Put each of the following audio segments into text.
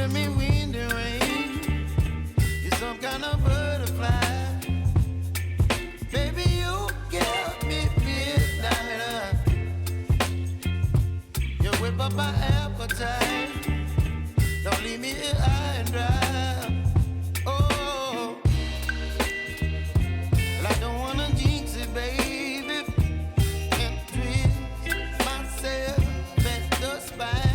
giving me wind and rain. You're some kind of butterfly. Baby, you give me midnight. You whip up my appetite. Don't leave me here high and dry. Oh, well, I don't wanna jinx it, baby, and twist myself at the spine.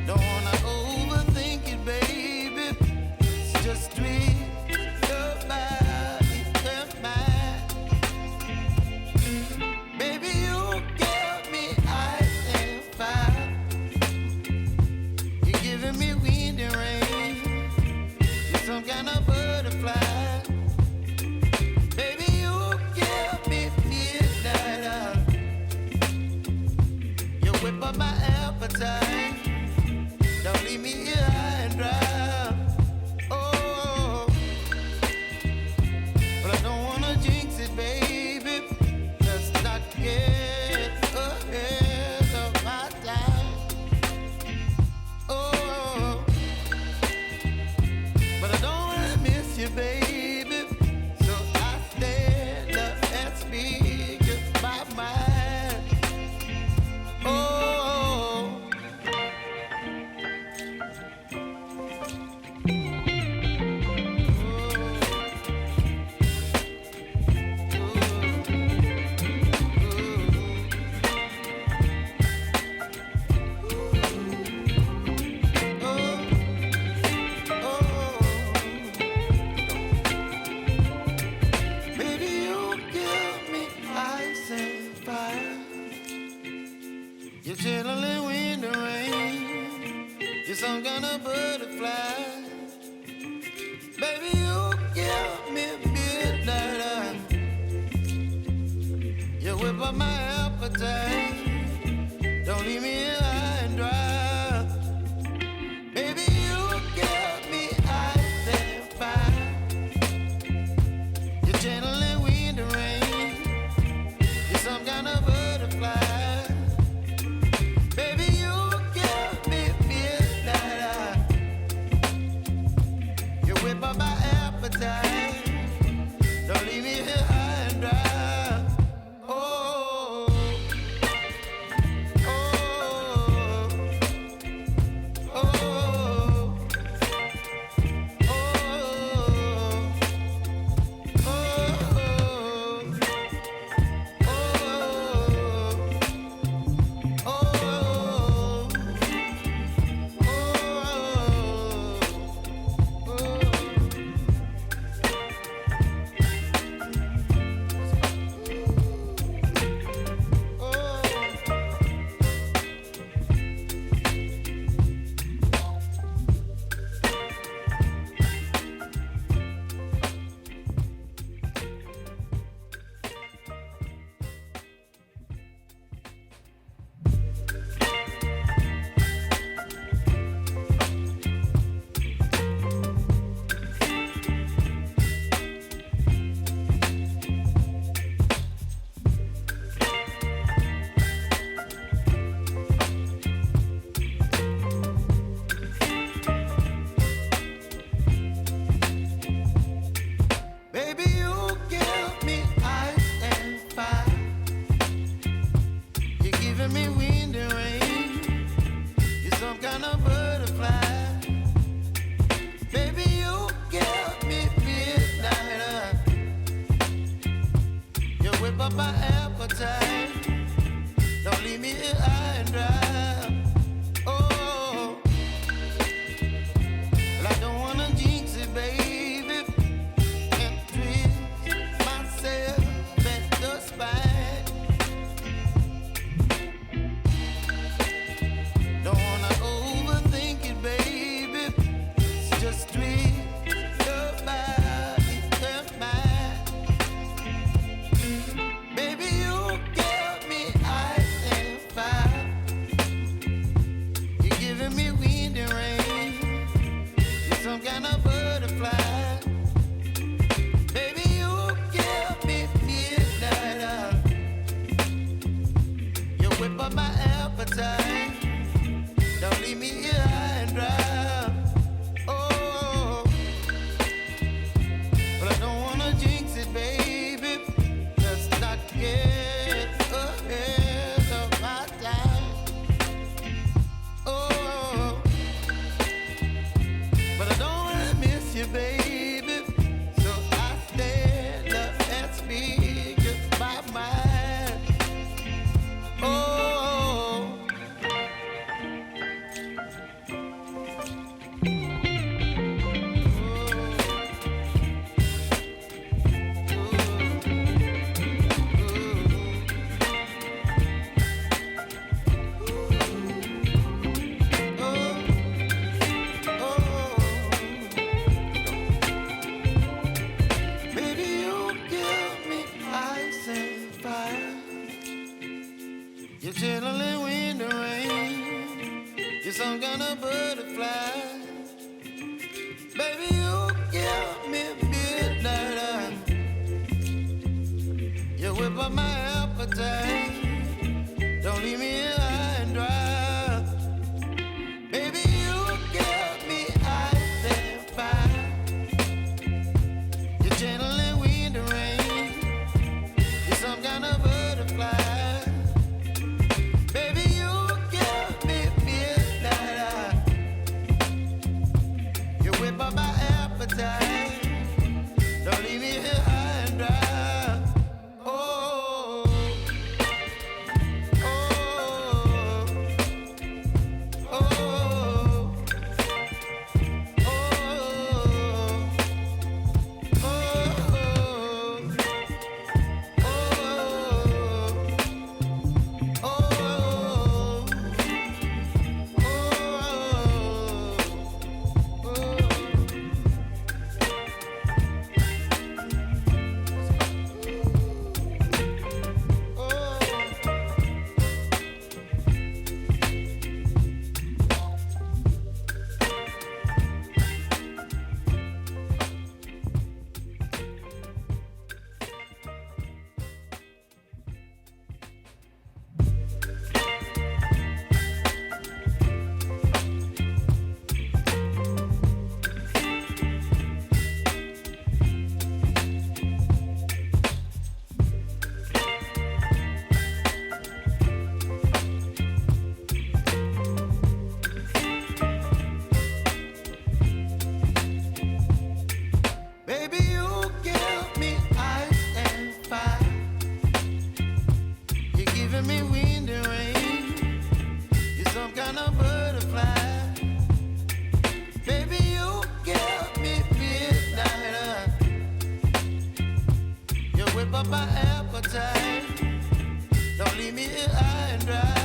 Don't wanna overthink it, baby. It's just twist your body and mine. Baby, you give me ice and fire. You're giving me wind and rain. You're some kind of butterfly. Baby, you give me midnight. You whip up my appetite. Don't leave me here high and dry. Oh, but I don't wanna jinx it, baby. Let's not get ahead of my time. Oh, but I don't wanna miss you, baby. So I stand up and speak my mind. Oh. Baby, you give me ice and fire. You're chilling wind and rain. You're some kind of butterfly. Baby, you give me midnight. You whip up my appetite. Don't leave me here high and dry. Baby, you give me ice and fire. You're channeling wind and rain. You're some kind of butterfly. Baby, you give me midnight. You whip up my appetite. Don't leave me here high and dry. Oh, oh, oh, oh, baby, you give me ice and fire. You're giving me wind and rain. You're some kind of butterfly. Baby, you give me midnight. You whip up my appetite. Don't leave me here high and dry. Oh, well, I don't wanna jinx it, baby, and twist myself at the spine. Don't wanna overthink it, baby. It's just twist your body and mine. Baby, you give appetite. Don't leave me here high and dry. Oh, but I don't wanna jinx it, baby. Let's not get ahead of my time. Oh, but I don't wanna miss you, baby. So I stand up and speak my mind. Oh. Baby, you give me ice and fire. You're chilling wind and rain. You're some kind of butterfly. Baby, you give me midnight. You whip up my appetite. Don't leave me here high and dry. Baby, you give me ice and fire. You're channeling wind and rain. You're some kind of butterfly. Baby, you give me midnight. You whip up my appetite. Don't leave me here high and dry. Oh, oh, oh, oh, baby, you give me ice and fire. You're giving me wind and rain. You're some kind of butterfly. Baby, you give me midnight. You whip up my appetite. Don't leave me here high and dry.